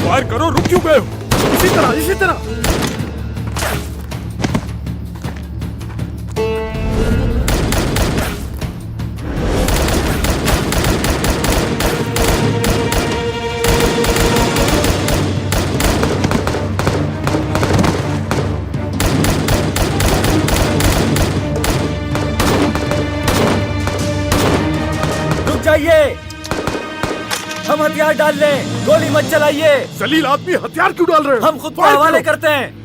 Fire करो, रुक क्यों गए हो? इसी तरह, इसी तरह। रुक जाइए, हम हथियार डाल लें, गोली मत चलाइए। जलील आदमी हथियार क्यों डाल रहे हो? हम खुद को हवाले करते हैं।